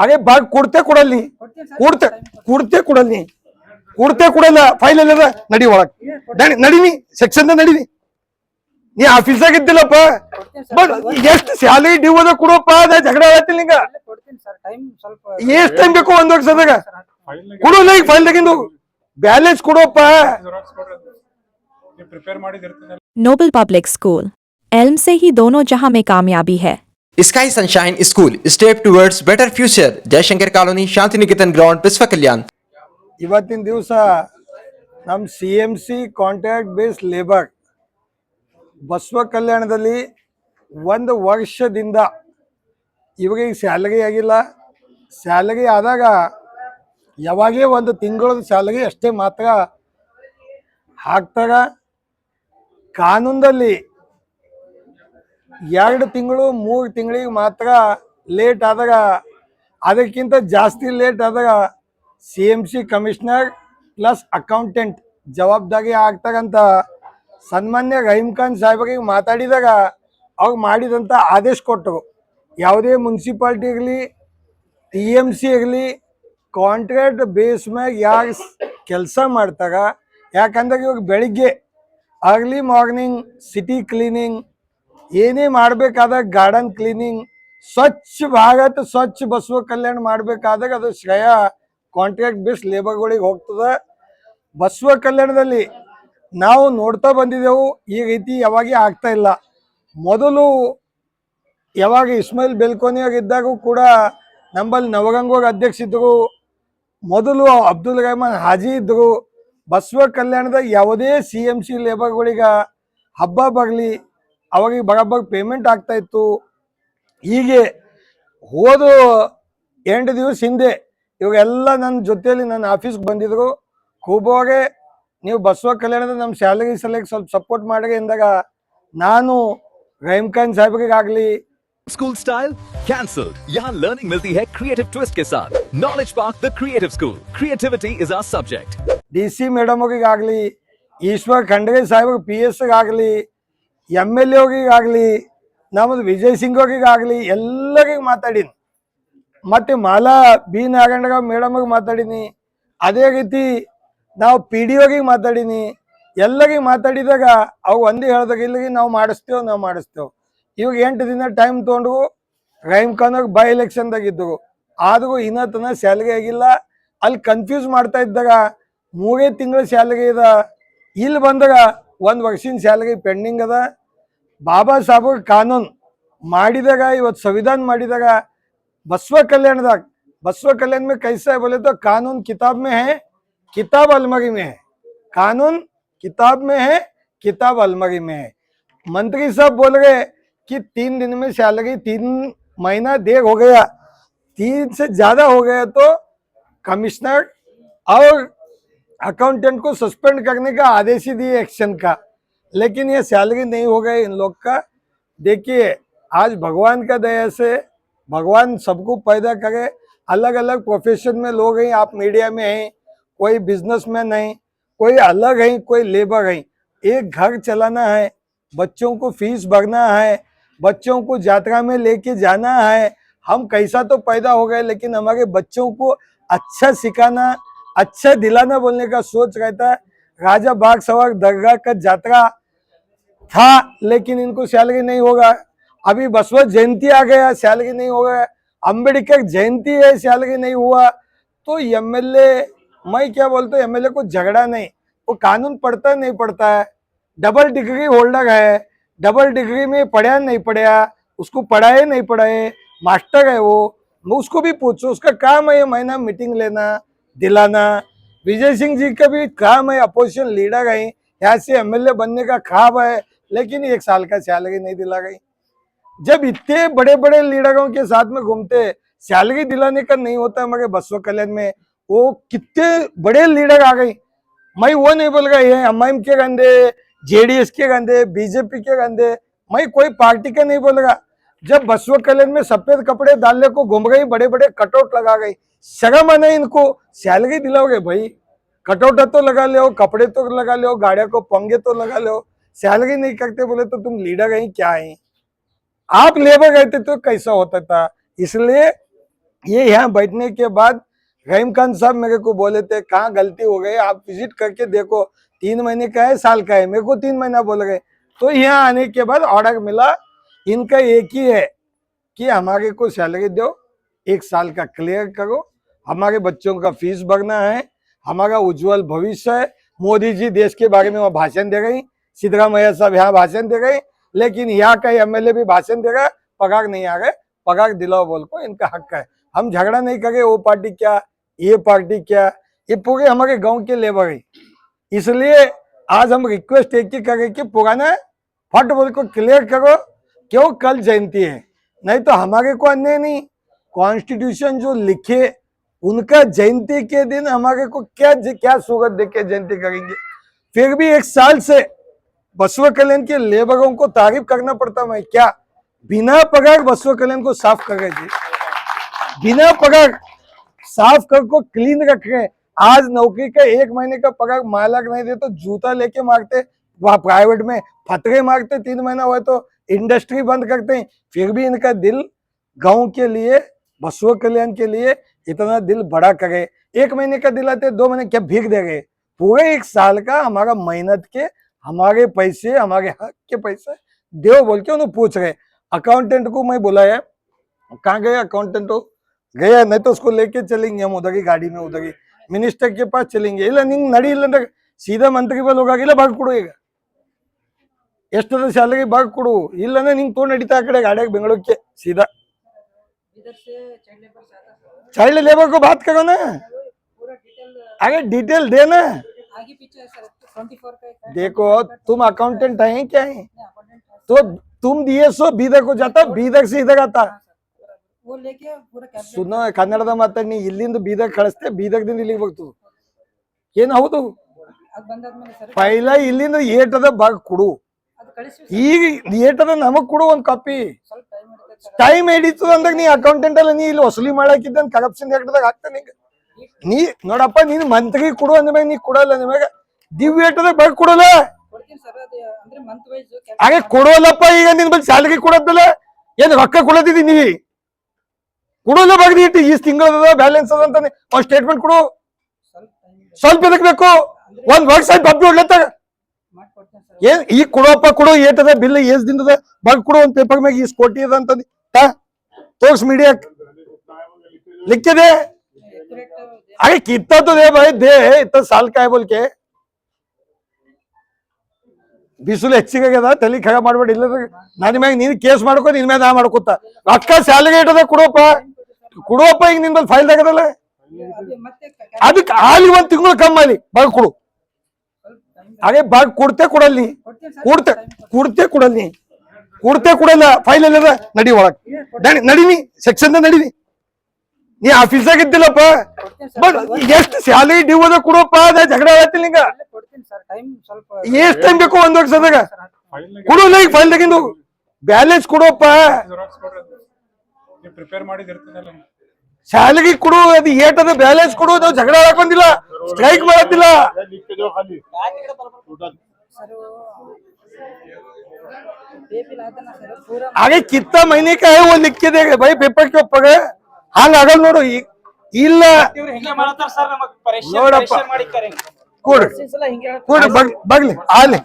ಅದೇ ಬಾಗ್ ಕೊಡ್ತೆ ಕೊಡಲ್ಲಿ ಕೊಡ್ತೆ ಕೊಡ್ತೆ ಕೊಡಲ್ಲಿ ಕೊಡ್ತೆ ಕೊಡಲ್ಲ ಫೈಲ್ ಎಲ್ಲ ನಡಿ ಒಳಗ್ ನಡಿನಿ ಸೆಕ್ಷನ್ ನಡಿನಿ ನೀ ಆಫೀಸಾಗ ಇದ್ದಿಲ್ಲಪ್ಪ ಬಟ್ ಎಷ್ಟು ಸ್ಯಾಲರಿ ಡ್ಯೂ ಅದ ಕೊಡಪ್ಪ ಅದ ಜಗಳ ಆಗತ್ತಿಲ್ಲ ಈಗ ಎಷ್ಟ್ ಟೈಮ್ ಬೇಕು ಒಂದ್ ವರ್ಷದಾಗ ಕೊಡಲ್ಲ ಈಗ ಫೈಲ್ ತೆಗಿಂದು ಬ್ಯಾಲೆನ್ಸ್ ಕೊಡಪ್ಪ नोबल पब्लिक स्कूल एल्म से ही दोनों जहां में कामयाबी है। Sky sunshine school step towards better future Jaishankar colony Shanti Niketan ground Biswa Kalyan. ಇವತ್ತಿನ ದಿವಸ ನಮ್ಮ CMC ಕಾಂಟ್ರಾಕ್ಟ್ ಬೇಸ್ ಲೇಬರ್ ಬಸವ ಕಲ್ಯಾಣದಲ್ಲಿ ಒಂದು ವರ್ಷದಿಂದ ಇವಾಗ ಸ್ಯಾಲರಿ ಆಗಿಲ್ಲ. ಸ್ಯಾಲರಿ ಆದಾಗ ಯಾವಾಗೇ ಒಂದು ತಿಂಗಳ ಸ್ಯಾಲರಿ ಅಷ್ಟೇ ಮಾತ್ರ ಹಾಕ್ತಾರ. ಕಾನೂನಲ್ಲಿ 2 ತಿಂಗಳು 3 ತಿಂಗಳಿಗೆ ಮಾತ್ರ ಲೇಟ್ ಆದಾಗ, ಅದಕ್ಕಿಂತ ಜಾಸ್ತಿ ಲೇಟ್ ಆದಾಗ CMC ಕಮಿಷನರ್ ಪ್ಲಸ್ ಅಕೌಂಟೆಂಟ್ ಜವಾಬ್ದಾರಿ ಆಗ್ತಾರಂತ ಸನ್ಮಾನ್ಯ ರಹೀಮ್ ಖಾನ್ ಸಾಹೇಬರಿಗೆ ಮಾತಾಡಿದಾಗ ಅವ್ರು ಮಾಡಿದಂಥ ಆದೇಶ ಕೊಟ್ಟರು. ಯಾವುದೇ ಮುನ್ಸಿಪಾಲ್ಟಿ ಇರಲಿ TMC ಇರಲಿ ಕಾಂಟ್ರಾಕ್ಟ್ ಬೇಸ್ ಮ್ಯಾಗ ಯಾರು ಕೆಲಸ ಮಾಡ್ತಾರ, ಯಾಕಂದ್ರೆ ಇವಾಗ ಬೆಳಿಗ್ಗೆ ಅರ್ಲಿ ಮಾರ್ನಿಂಗ್ ಸಿಟಿ ಕ್ಲೀನಿಂಗ್ ಏನೇ ಮಾಡಬೇಕಾದಾಗ ಗಾರ್ಡನ್ ಕ್ಲೀನಿಂಗ್ ಸ್ವಚ್ಛ ಭಾರತ್ ಸ್ವಚ್ಛ ಬಸವ ಕಲ್ಯಾಣ ಮಾಡಬೇಕಾದಾಗ ಅದು ಶ್ರೇಯ ಕಾಂಟ್ರಾಕ್ಟ್ ಬೇಸ್ ಲೇಬರ್ಗಳಿಗೆ ಹೋಗ್ತದೆ. ಬಸವ ಕಲ್ಯಾಣದಲ್ಲಿ ನಾವು ನೋಡ್ತಾ ಬಂದಿದ್ದೆವು, ಈ ರೀತಿ ಯಾವಾಗ ಆಗ್ತಾ ಇಲ್ಲ. ಮೊದಲು ಯಾವಾಗ ಇಸ್ಮಾಯಿಲ್ ಬೆಲ್ಕೋನಿಯಾಗ ಇದ್ದಾಗೂ ಕೂಡ ನಮ್ಮಲ್ಲಿ ನವಗಂಗೋಗ ಅಧ್ಯಕ್ಷ ಇದ್ದರು, ಮೊದಲು ಅಬ್ದುಲ್ ರೆಹಮಾನ್ ಹಾಜಿ ಇದ್ದರು. ಬಸವ ಕಲ್ಯಾಣದ ಯಾವುದೇ CMC ಲೇಬರ್ಗಳಿಗೆ ಹಬ್ಬ ಬರಲಿ ಅವಾಗ ಬರೋಬ್ಬರ ಪೇಮೆಂಟ್ ಆಗ್ತಾ ಇತ್ತು. ಹೀಗೆ ಹೋದ 8 ದಿವಸ ಹಿಂದೆ ಇವಾಗೆಲ್ಲ ನನ್ನ ಜೊತೆಯಲ್ಲಿ ನನ್ನ ಆಫೀಸ್ಗೆ ಬಂದಿದ್ರು. ಖೂಬಾಗೆ ನೀವು ಬಸವ ಕಲ್ಯಾಣದ ನಮ್ಮ ಸ್ಯಾಲರಿ ಸಲಕ್ಕೆ ಸ್ವಲ್ಪ ಸಪೋರ್ಟ್ ಮಾಡಿ ಎಂದಾಗ ನಾನು ರಹೀಮ್ ಖಾನ್ ಸಾಹೇಬ್ರಿಗಾಗಲಿ स्कूल स्टाइल कैंसल। यहाँ लर्निंग मिलती है क्रिएटिव ट्विस्ट के साथ। Knowledge park the creative school, creativity is our subject. DC madam ಅವರಿಗಾಗಲಿ, ಈಶ್ವರ್ ಖಂಡ್ರೆ ಸಾಹೇಬ್ರ PS ಆಗಲಿ, MLA ಅವರಿಗಾಗಲಿ, ನಮ್ಮದು ವಿಜಯ್ ಸಿಂಗ್ ಅವರಿಗಾಗಲಿ ಎಲ್ಲರಿಗೂ ಮಾತಾಡೀನಿ. ಮತ್ತು ಮಾಲಾ ಬಿ ನಾರಾಯಣರಾವ್ ಮೇಡಮ್ ಅವ್ರಿಗೆ ಮಾತಾಡೀನಿ. ಅದೇ ರೀತಿ ನಾವು PDOಗೆ ಮಾತಾಡೀನಿ. ಎಲ್ಲರಿಗೆ ಮಾತಾಡಿದಾಗ ಅವು ಒಂದೇ ಹೇಳ್ದಾಗ ಇಲ್ಲಿಗೆ ನಾವು ಮಾಡಿಸ್ತೇವೆ. ಇವಾಗ 8 ದಿನ ಟೈಮ್ ತೊಗೊಂಡು ರಹೀಮ್ ಖಾನ್ ಅವ್ರಿಗೆ ಬೈ ಎಲೆಕ್ಷನ್ದಾಗಿದ್ದರು, ಆದರೂ ಇನ್ನೂ ತನಕ ಸ್ಯಾಲರಿ ಆಗಿಲ್ಲ. ಅಲ್ಲಿ ಕನ್ಫ್ಯೂಸ್ ಮಾಡ್ತಾ ಇದ್ದಾಗ 3 ತಿಂಗಳ ಸ್ಯಾಲರಿ ಅದ, ಇಲ್ಲಿ ಬಂದಾಗ 1 ವರ್ಷದ ಸ್ಯಾಲರಿ ಪೆಂಡಿಂಗ್ ಅದ. ಬಾಬಾ ಸಾಹೇಬ್ ಕಾನೂನು ಮಾಡಿದಾಗ, ಇವತ್ತು ಸಂವಿಧಾನ ಮಾಡಿದಾಗ बसवा कल्याण में कैसा है बोले तो कानून किताब में है, किताब अलमारी में है. कानून किताब में है, किताब अलमारी में है. मंत्री साहब बोल रहे कि 3 दिन में सैलरी 3 महीना देर हो गया, 3 से ज्यादा हो गया तो कमिश्नर और अकाउंटेंट को सस्पेंड करने का आदेश ही दिए एक्शन का. लेकिन ये सैलरी नहीं हो गया इन लोग का. देखिए आज भगवान का दया से भगवान सबको पैदा करे. अलग अलग प्रोफेशन में लोग हैं, आप मीडिया में हैं, कोई बिजनेसमैन हैं, कोई अलग हैं, कोई लेबर हैं. एक घर चलाना है, बच्चों को फीस भरना है, बच्चों को यात्रा में लेके जाना है. हम कैसा तो पैदा हो गए, लेकिन हमारे बच्चों को अच्छा सिखाना, अच्छा दिलाना बोलने का सोच रहता है. राजा बाग सवार दरगाह का यात्रा था, लेकिन इनको सैलरी नहीं होगा. अभी बसवा जयंती आ गया, सैलरी नहीं होगा. अम्बेडकर जयंती है, सैलरी नहीं हुआ. तो MLA, मैं क्या बोलता हूँ, MLA को झगड़ा नहीं, वो कानून पढ़ता नहीं पढ़ता है. डबल डिग्री होल्डर है, डबल डिग्री में पढ़ा नहीं पढ़ा, उसको पढ़ाए नहीं पढ़ाए, मास्टर है वो, उसको भी पूछो. उसका काम है ये महीना मीटिंग लेना, दिलाना. विजय सिंह जी का भी काम है, अपोजिशन लीडर है, यहाँ से MLA बनने का ख्वाब है, लेकिन 1 साल का सैलरी नहीं दिला गई. जब इतने बड़े बड़े लीडरों के साथ में घूमते, सैलरी दिलाने का नहीं होता हमारे बसवा कल्याण में. वो कितने बड़े लीडर आ गए. मैं वो नहीं बोल रहा ये MIM के गंदे, JDS के गंदे, BJP के गंदे, मैं कोई पार्टी का नहीं बोल रहा. जब बसवा कल्याण में सफेद कपड़े डालने को घूम गई, बड़े बड़े कटआउट लगा गई, शर्म आना इनको. सैलरी दिलाओगे भाई, कटआउट तो लगा लो, कपड़े तो लगा लो, गाड़ियों को पंगे तो लगा लो. सैलरी नहीं करते बोले तो तुम लीडर हैं क्या है? आप लेबर रहते तो कैसा होता था. इसलिए ये यहाँ बैठने के बाद रहीम खान साहब मेरे को बोले थे कहाँ गलती हो गई, आप विजिट करके देखो, 3 महीने का है साल का है, मेरे को 3 महीना बोल गए। तो यहाँ आने के बाद ऑर्डर मिला, इनका एक ही है कि हमारे को सैलरी दो, 1 साल का क्लियर करो, हमारे बच्चों का फीस भरना है, हमारा उज्जवल भविष्य है। मोदी जी देश के बारे में वहाँ भाषण दे गई, सिद्धरामैया साहब यहाँ भाषण दे गई, लेकिन यहाँ का एमएलए भी भाषण दे रहा, पगार नहीं आ गए, पगार दिलाओ बोल को इनका हक है। हम झगड़ा नहीं करें वो पार्टी क्या ये पार्टी क्या, ये पूरे हमारे गांव के लेबर है। इसलिए आज हम रिक्वेस्ट एक ही करें कि पुराना फट बोल को क्लियर करो, क्यों कल जयंती है, नहीं तो हमारे को अन्याय नहीं। कॉन्स्टिट्यूशन जो लिखे उनका जयंती के दिन हमारे को क्या सूरत देके जयंती करेंगे। फिर भी 1 साल से बसवा कल्याण के लेबरों को तारीफ करना पड़ता, मैं क्या बिना पगार बसवा कल्याण को साफ कर रहे थे, बिना पगार साफ कर को क्लीन रख रहे। आज नौकरी का 1 महीने का पगार मालक नहीं दे तो जूता लेके मारते, वहां प्राइवेट में फतरे मारते, 3 महीना हुआ तो इंडस्ट्री बंद करते हैं। फिर भी इनका दिल गांव के लिए बसवा कल्याण के लिए इतना दिल बड़ा करे। 1 महीने का दिलाते, 2 महीने क्या भीख दे गए, पूरे 1 साल का हमारा मेहनत के हमारे पैसे हमारे हक के पैसे देव बोल के उन्हें पूछ रहे। अकाउंटेंट को मैं बुलाया, कहाँ गया अकाउंटेंट, हो गया नहीं तो उसको लेके चलेंगे हम उधर की गाड़ी में, उधर की मिनिस्टर के पास चलेंगे। ಇಲ್ಲ ನಿಂಗೆ ನಡಿ ಇಲ್ಲ ಅಂದ್ರೆ ಸೀದಾ ಮಂತ್ರಿ ಬಲ್ ಹೋಗಾಗಿಲ್ಲ ಬಾಗ್ ಕೊಡು, ಈಗ ಎಷ್ಟದ ಸ್ಯಾಲರಿ ಬಾಗ್ ಕೊಡು, ಇಲ್ಲಂದ್ರೆ ನಿಂಗೆ ತಗೊಂಡು ನಡೀತಾ ಆ ಕಡೆ ಗಾಡಿಯಾಗ ಬೆಂಗಳೂರಿಗೆ सीधा। चाइल्ड लेबर को बात करो ना, आगे डिटेल देना। देखो तुम अकाउंटेंट है क्या है, तो तुम दिए सो बीदर को जाता, बीदर से इधर आता। ಸುನೋ ಕನ್ನಡದ ಮಾತಾಡಿ, ಇಲ್ಲಿಂದ ಬೀದರ್ ಕಳಿಸ್ತೆ, ಬೀದರ್ದಿಂದ ಇಲ್ಲಿಗೆ ಬರ್ತು ಏನ್ ಹೌದು, ಪೈಲ ಇಲ್ಲಿಂದ ಏಟದ ಬಾಗ್ ಕೊಡು, ಈಗ ಏಟದ ನಮಗ್ ಕೊಡು ಒಂದ್ ಕಾಪಿ। ಟೈಮ್ ಹಿಡಿತದ ಅಂದಾಗ ನೀ ಅಕೌಂಟೆಂಟ್ ಅಲ್ಲ, ನೀ ಇಲ್ಲಿ ವಸೂಲಿ ಮಾಡಾಕಿದ್ದ ಕರಪ್ಷನ್ ಆಕ್ಟದಾಗ ಆಗ್ತಾನೆ ಈಗ। ನೀ ನೋಡಪ್ಪ, ನೀನ್ ಮಂತ್ರಿ ಕೊಡು ಅಂದ್ಮೇಲೆ ನೀ ಕೊಡಲ್ಲ, ನಿಮಗೆ ದಿವ್ಯ ಏಟದಾಗ ಬಾಗ್ ಕೊಡಲ್ಲ, ಹಾಗೆ ಕೊಡೋಲ್ಲಪ್ಪ। ಈಗ ನಿನ್ ಬಳಿ ಸ್ಯಾಲರಿ ಕೊಡೋದಲ್ಲ, ಏನ್ ರೊಕ್ಕ ಕೊಡೋದಿದ್ದೀನಿ ಕೊಡೋಲ್ಲ, ಬಾಗ್ದಿ ಇಟ್ಟು ಈ ತಿಂಗಳ ಬ್ಯಾಲೆನ್ಸ್ ಅದ ಅಂತಾನೆ ಒಂದ್ ಸ್ಟೇಟ್ಮೆಂಟ್ ಕೊಡು, ಸ್ವಲ್ಪ ಇದಕ್ ಬೇಕು, ಒಂದ್ ವರ್ಕ್ ಸೈಡ್ ಬಬ್ಬಿ ಹೊಡ್ಲತ್ತಾಗ ಏನ್ ಈಗ ಕೊಡೋಪ್ಪ ಕೊಡು, ಏಟದ ಬಿಲ್ ಏಸ್ ದಿನದ ಬಾಗ್ ಕೊಡು, ಒಂದ್ ಪೇಪರ್ ಮ್ಯಾಗ ಈಸ್ ಕೋಟಿ ಅದ ಅಂತಂದು ತೋರ್ಸ್ मीडिया लिखे दे। अरे कितना तो दे भाई, दे इतना साल का है बोल के। ಬಿಸಿಲು ಹೆಚ್ಚಿಗಾಗ್ಯದ, ತಲೆ ಖರಾಬ್ ಮಾಡ್ಬೇಡಿ, ಇಲ್ಲ ನನ್ನ ಮ್ಯಾಗ ನೀನ್ ಕೇಸ್ ಮಾಡ್ಕೊ, ನಿನ್ ಮ್ಯಾಗ ನಾ ಮಾಡ್ಕೊತ ರೊಕ್ಕ ಸ್ಯಾಲರಿ ಇಟ್ಟದ ಕೊಡೋಪ್ಪ, ಕೊಡುವಪ್ಪ, ಈಗ ನಿನ್ ಫೈಲ್ ಆಗದಲ್ಲ, ಅದಕ್ಕೆ ಆಲಿ 1 ತಿಂಗಳು ಕಮ್ಮಿ ಆಲಿ ಬಾಗ್ ಕೊಡು, ಹಾಗೆ ಬಾಗ್ ಕೊಡ್ತೆ ಕೊಡಲ್ಲಿ, ಕೊಡ್ತೆ ಕೊಡಲ್ಲಿ, ಕೊಡ್ತೆ ಕೊಡಲ್ಲ, ಫೈಲ್ ಎಲ್ಲ ನಡಿ ಒಳಗ್ ನಡಿನಿ ಸೆಕ್ಷನ್ ನಡಿನಿ, ನೀ ಆಫೀಸಾಗ ಇದ್ದಿಲ್ಲಪ್ಪ, ಬಟ್ ಎಷ್ಟು ಸ್ಯಾಲರಿ ಡ್ಯೂ ಅದ ಕೊಡೋಪ್ಪ, ಅದ ಜಗಳ ಆಗತ್ತಿಲ್ಲ ಈಗ, ಎಷ್ಟ್ ಟೈಮ್ ಬೇಕು 1 ವರ್ಷದಾಗ ಕೊಡೋಲ್ಲ, ಈಗ ಫೈಲ್ ತೆಗಿಂದು ಬ್ಯಾಲೆನ್ಸ್ ಕೊಡೋಪ್ಪ, ಸ್ಯಾಲರಿ ಕೊಡು, ಅದು ಏಟದ ಬ್ಯಾಲೆನ್ಸ್ ಕೊಡು, ನಾವು ಜಗಳ ಹಾಕೊಂಡಿಲ್ಲ, ಸ್ಟ್ರೈಕ್ ಮಾಡತ್ತಿಲ್ಲ। आगे कितना महीने का है वो लिख के देगा भाई पेपर के ऊपर, हांग ಆಗಲ್ ನೋಡು, ಇಲ್ಲ ನೋಡಪ್ಪ, ಕೊಡು ಕೊಡು, ಬಗ್ಲಿ ಆಲೆ